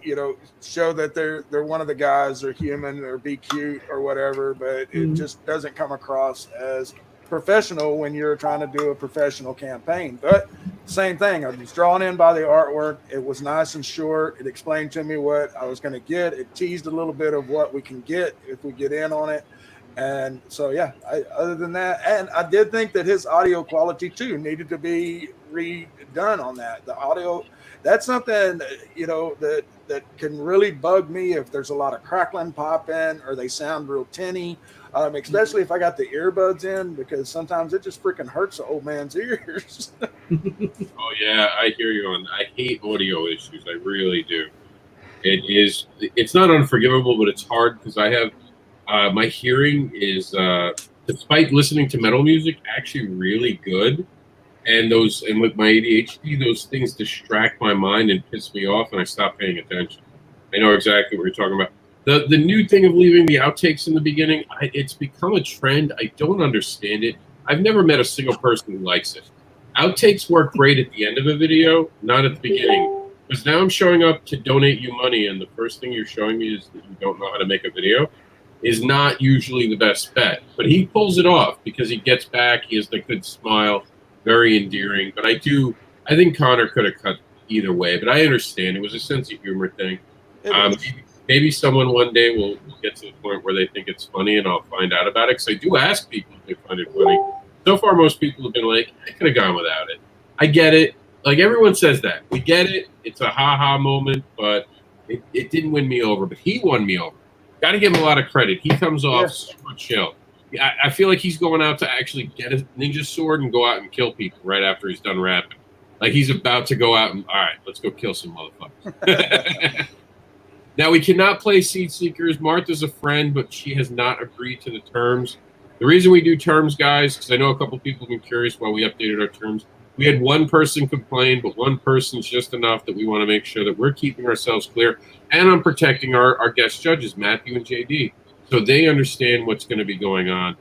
show that they're one of the guys, or human, or be cute or whatever, but it just doesn't come across as professional when you're trying to do a professional campaign. But same thing, I was drawn in by the artwork. It was nice and short. It explained to me what I was going to get. It teased a little bit of what we can get if we get in on it. And so, yeah, other than that, and I did think that his audio quality too needed to be redone on that. The audio, that's something, that can really bug me if there's a lot of crackling popping or they sound real tinny, especially if I got the earbuds in, because sometimes it just freaking hurts the old man's ears. Oh yeah, I hear you on. I hate audio issues. I really do. It's not unforgivable, but it's hard because I have my hearing is, despite listening to metal music, actually really good. And with my ADHD, those things distract my mind and piss me off, and I stop paying attention. I know exactly what you're talking about. The new thing of leaving the outtakes in the beginning, it's become a trend. I don't understand it. I've never met a single person who likes it. Outtakes work great at the end of a video, not at the beginning. Because now I'm showing up to donate you money, and the first thing you're showing me is that you don't know how to make a video, is not usually the best bet. But he pulls it off because he gets back. He has the good smile, very endearing. But I think Connor could have cut either way. But I understand. It was a sense of humor thing. Maybe someone one day will get to the point where they think it's funny, and I'll find out about it. Because I do ask people if they find it funny. So far, most people have been like, I could have gone without it. I get it. Like, everyone says that. We get it. It's a ha-ha moment, but it didn't win me over. But he won me over. Got to give him a lot of credit. He comes off super chill. I feel like he's going out to actually get a ninja sword and go out and kill people right after he's done rapping. Like, he's about to go out and, all right, let's go kill some motherfuckers. Now, we cannot play Seed Seekers. Martha's a friend, but she has not agreed to the terms. The reason we do terms, guys, because I know a couple people have been curious why we updated our terms. We had one person complain, but one person's just enough that we want to make sure that we're keeping ourselves clear, and I'm protecting our guest judges, Matthew and JD, so they understand what's going to be going on.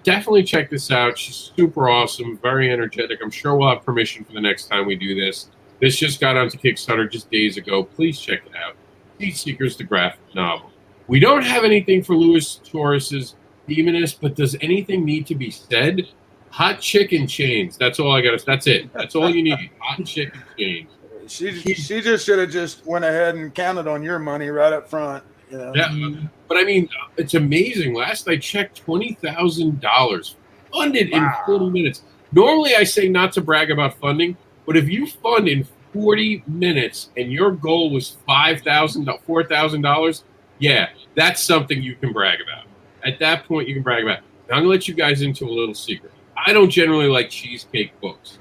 Definitely check this out. She's super awesome, very energetic. I'm sure we'll have permission for the next time we do this. This just got onto Kickstarter just days ago. Please check it out. Seed Seekers, the graphic novel. We don't have anything for Louis Torres's Demonist, but does anything need to be said? Hot chicken chains. That's all I got. That's it. That's all you need. Hot chicken chains. She just should have just went ahead and counted on your money right up front. Yeah, but I mean, it's amazing. Last I checked, $20,000 funded in 40 minutes. Normally, I say not to brag about funding, but if you fund in 40 minutes and your goal was $4,000, yeah, that's something you can brag about. At that point, you can brag about it. Now, I'm going to let you guys into a little secret. I don't generally like cheesecake books.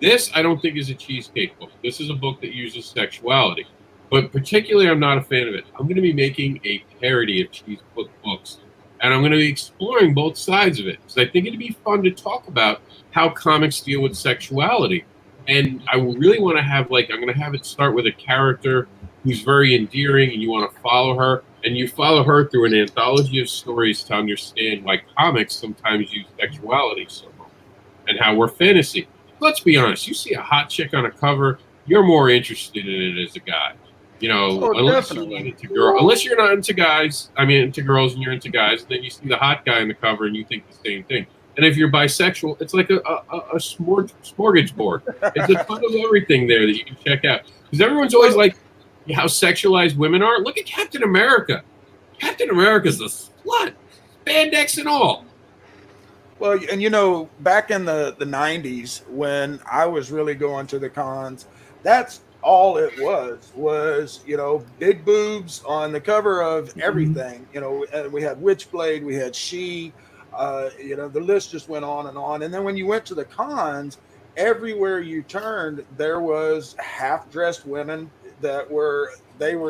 This, I don't think, is a cheesecake book. This is a book that uses sexuality. But particularly, I'm not a fan of it. I'm going to be making a parody of cheesecake books. And I'm going to be exploring both sides of it. Because I think it'd be fun to talk about how comics deal with sexuality. And I really want to have, I'm going to have it start with a character who's very endearing, and you want to follow her. And you follow her through an anthology of stories to understand why comics sometimes use sexuality so much and how we're fantasy. Let's be honest. You see a hot chick on a cover, you're more interested in it as a guy. Unless you're not into girls. Unless you're not into guys. I mean, into girls and you're into guys. And then you see the hot guy on the cover and you think the same thing. And if you're bisexual, it's like a smorgasbord. It's a ton of everything there that you can check out. Because everyone's always like, how sexualized women are. Look at Captain America. Captain America's a slut, spandex and all. Well, and back in the 90s when I was really going to the cons, that's all it was big boobs on the cover of everything. And we had Witchblade, we had She, the list just went on and on. And then when you went to the cons, everywhere you turned, there was half-dressed women, that were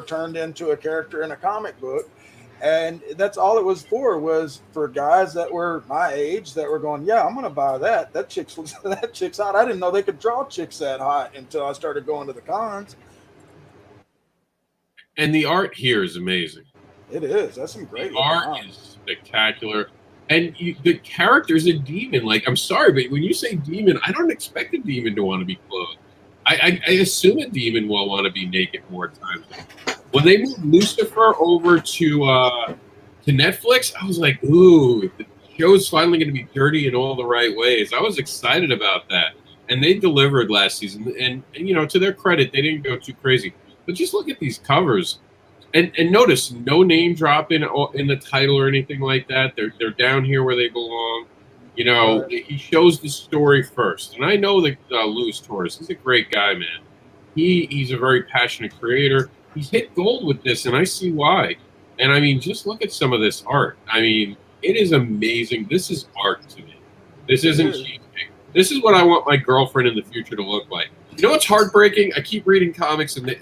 turned into a character in a comic book. And that's all it was for guys that were my age that were going, yeah, I'm going to buy that. That chick's hot. I didn't know they could draw chicks that hot until I started going to the cons. And the art here is amazing. It is. That's some great art is spectacular. And the character's a demon. Like, I'm sorry, but when you say demon, I don't expect a demon to want to be clothed. I assume a demon will want to be naked more times. When they moved Lucifer over to Netflix, I was like, ooh, the show's finally going to be dirty in all the right ways. I was excited about that. And they delivered last season. And you know, to their credit, they didn't go too crazy. But just look at these covers. And notice no name drop in the title or anything like that. They're down here where they belong. You know, he shows the story first. And I know that Louis Torres, he's a great guy, man. He's a very passionate creator. He's hit gold with this, and I see why. And I mean, just look at some of this art. I mean, it is amazing. This is art to me. This isn't cheap. This is what I want my girlfriend in the future to look like. You know what's heartbreaking? I keep reading comics, and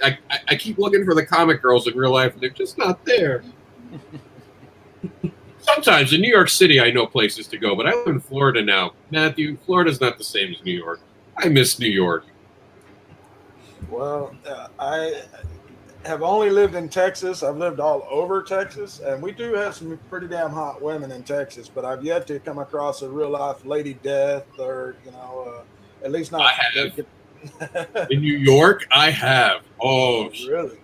I keep looking for the comic girls in real life, and they're just not there. Sometimes in New York City, I know places to go, but I live in Florida now. Matthew, Florida's not the same as New York. I miss New York. Well, I have only lived in Texas. I've lived all over Texas, and we do have some pretty damn hot women in Texas, but I've yet to come across a real life Lady Death or, you know, at least not. I have. In New York, I have. Oh, really?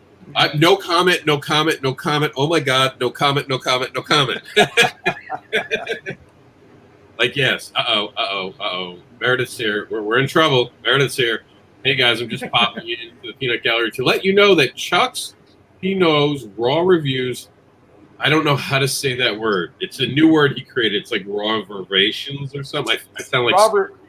No comment, no comment, no comment. Oh my God, no comment, no comment, no comment. Like, yes, Meredith's here. We're in trouble. Meredith's here. Hey guys, I'm just popping into the Peanut Gallery to let you know that Chuck's He Knows Raw Reviews. I don't know how to say that word. It's a new word he created. It's like raw versations or something. I sound like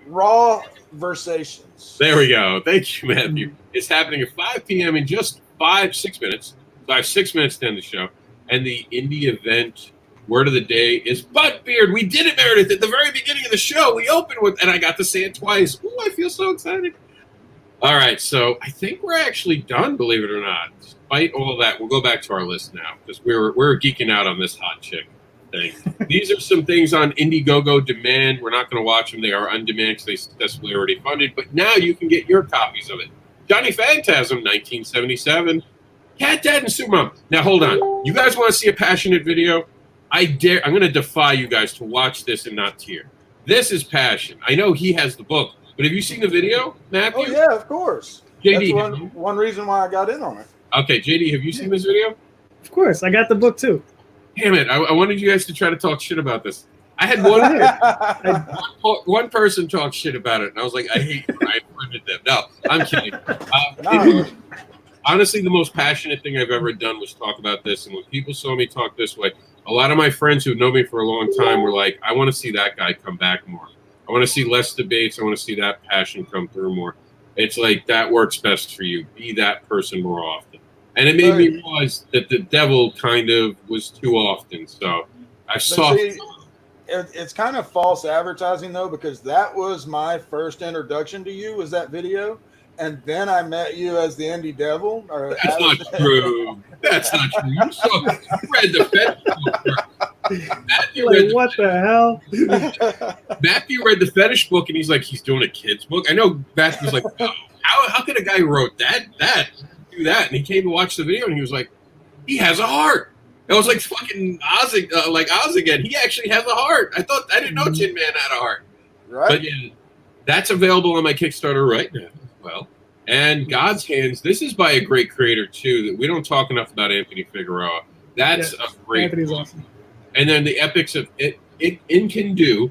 raw versations. There we go. Thank you, Matthew. It's happening at 5 p.m. in just 6 minutes. So I have 6 minutes to end the show. And the indie event word of the day is butt beard. We did it, Meredith. At the very beginning of the show, we opened with, and I got to say it twice. Ooh, I feel so excited. All right, so I think we're actually done, believe it or not. Despite all that, we'll go back to our list now because we're geeking out on this hot chick thing. These are some things on Indiegogo demand. We're not going to watch them. They are on demand because they successfully already funded. But now you can get your copies of it. Johnny Phantasm, 1977. Cat Dad and Supermom. Now, hold on. You guys want to see a passionate video? I'm going to defy you guys to watch this and not tear. This is passion. I know he has the book. But have you seen the video, Matthew? Oh, yeah, of course. JD, that's one reason why I got in on it. Okay, JD, have you seen this video? Of course. I got the book, too. Damn it. I wanted you guys to try to talk shit about this. I had one person talk shit about it, and I was like, I hate you. I offended them. No, I'm kidding. Honestly, the most passionate thing I've ever done was talk about this. And when people saw me talk this way, a lot of my friends who know me for a long time were like, I want to see that guy come back more. I want to see less debates. I want to see that passion come through more. It's like that works best for you. Be that person more often. And it made me realize that the devil kind of was too often. So I saw. It's kind of false advertising, though, because that was my first introduction to you, was that video. And then I met you as the Indie Devil. That's not true. That's not true. You read the fetish book. What the hell? Matthew read the fetish book, and he's like, he's doing a kid's book. I know Matthew was like, oh, how could a guy who wrote that do that? And he came to watch the video, and he was like, he has a heart. It was like fucking Oz, like Oz again. He actually has a heart. I didn't know Tin Man had a heart. Right. But yeah, that's available on my Kickstarter right now. Well, and God's Hands, this is by a great creator too, that we don't talk enough about, Anthony Figueroa. That's a great Anthony's book. awesome. And then the epics of it can do.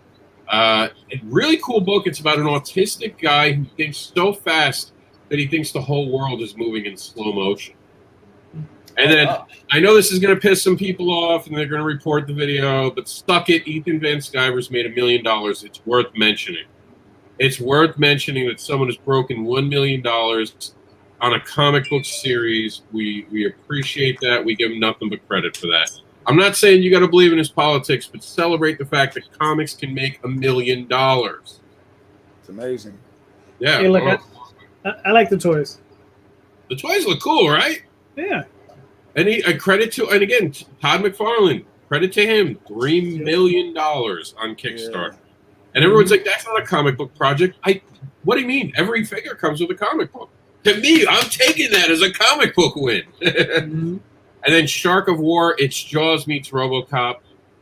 A really cool book. It's about an autistic guy who thinks so fast that he thinks the whole world is moving in slow motion. And then I know this is going to piss some people off and they're going to report the video, but suck it. Ethan Van Sciver's made $1 million. It's worth mentioning. It's worth mentioning that someone has broken $1 million on a comic book series. We appreciate that. We give him nothing but credit for that. I'm not saying you got to believe in his politics, but celebrate the fact that comics can make $1 million. It's amazing. Yeah. Hey, look, I like the toys. The toys look cool, right? Yeah. And credit to, and again, Todd McFarlane, credit to him, $3 million on Kickstarter. Yeah. And everyone's like, that's not a comic book project. What do you mean? Every figure comes with a comic book. To me, I'm taking that as a comic book win. And then Shark of War, it's Jaws meets RoboCop.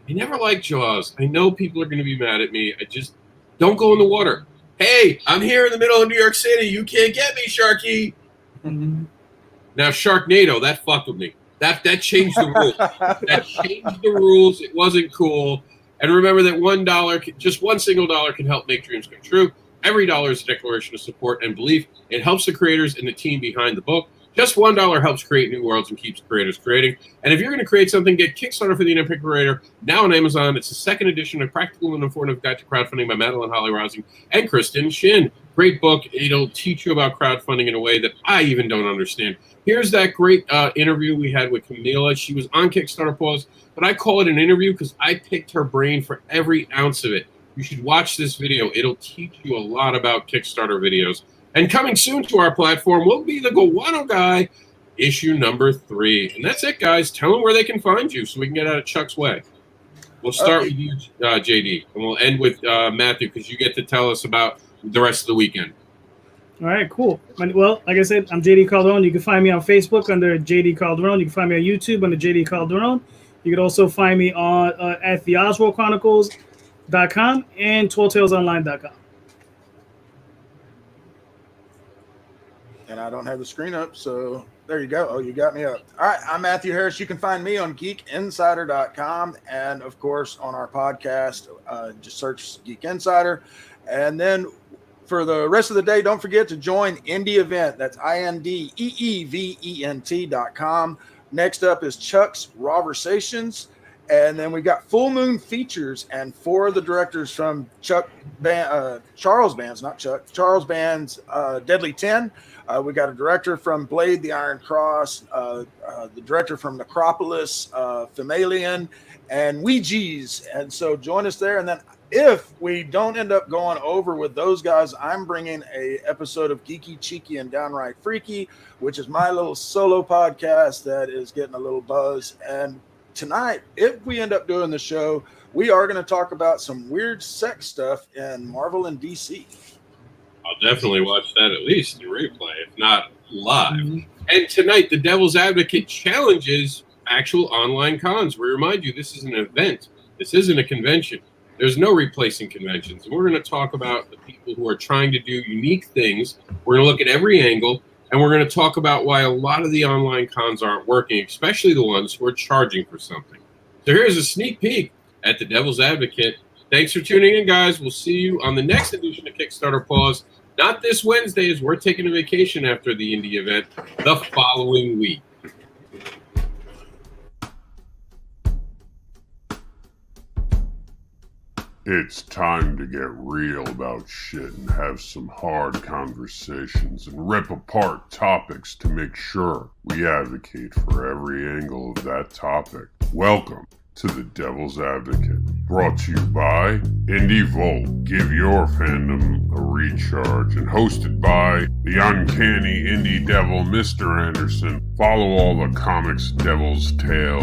I never liked Jaws. I know people are going to be mad at me. I just don't go in the water. Hey, I'm here in the middle of New York City. You can't get me, Sharky. Now, Sharknado, that fucked with me. That changed the rules. That changed the rules. It wasn't cool. And remember that $1, just one single dollar, can help make dreams come true. Every dollar is a declaration of support and belief. It helps the creators and the team behind the book. Just $1 helps create new worlds and keeps creators creating. And if you're going to create something, get Kickstarter for the Olympic Creator now on Amazon. It's the second edition of Practical and Informative Guide to Crowdfunding by Madeline Holly Rousing and Kristen Shin. Great book. It'll teach you about crowdfunding in a way that I even don't understand. Here's that great interview we had with Camila. She was on Kickstarter Pause, but I call it an interview because I picked her brain for every ounce of it. You should watch this video. It'll teach you a lot about Kickstarter videos. And coming soon to our platform will be the Guano Guy, issue number 3. And that's it, guys. Tell them where they can find you so we can get out of Chuck's way. We'll start with you, JD, and we'll end with Matthew because you get to tell us about the rest of the weekend. All right, cool. Well, like I said, I'm JD Calderon. You can find me on Facebook under JD Calderon. You can find me on YouTube under JD Calderon. You can also find me on at theoswaldchronicles.com and talltalesonline.com. And I don't have the screen up, so there you go. Oh, you got me up. All right, I'm Matthew Harris. You can find me on geekinsider.com and, of course, on our podcast. Just search Geek Insider. And then for the rest of the day, don't forget to join Indie Event. That's INDEEVENT.com. Next up is Chuck's Rawversations. And then we got Full Moon Features, and 4 of the directors from Charles Band's Deadly 10. We got a director from Blade, the Iron Cross, the director from Necropolis, Femalian, and Ouija's. And so join us there. And then if we don't end up going over with those guys, I'm bringing a episode of Geeky, Cheeky, and Downright Freaky, which is my little solo podcast that is getting a little buzz. And tonight, if we end up doing the show, we are going to talk about some weird sex stuff in Marvel and DC. I'll definitely watch that at least in replay, if not live. And tonight, the Devil's Advocate challenges actual online cons. We remind you, this is an event. This isn't a convention. There's no replacing conventions. And we're going to talk about the people who are trying to do unique things. We're going to look at every angle, and we're going to talk about why a lot of the online cons aren't working, especially the ones who are charging for something. So here's a sneak peek at the Devil's Advocate. Thanks for tuning in, guys. We'll see you on the next edition of Kickstarter Pause. Not this Wednesday, as we're taking a vacation after the indie event, the following week. It's time to get real about shit and have some hard conversations and rip apart topics to make sure we advocate for every angle of that topic. Welcome to the Devil's Advocate, brought to you by Indie Volt. Give your fandom a recharge, and hosted by the uncanny indie devil, Mr. Anderson. Follow all the comics, devils, tales,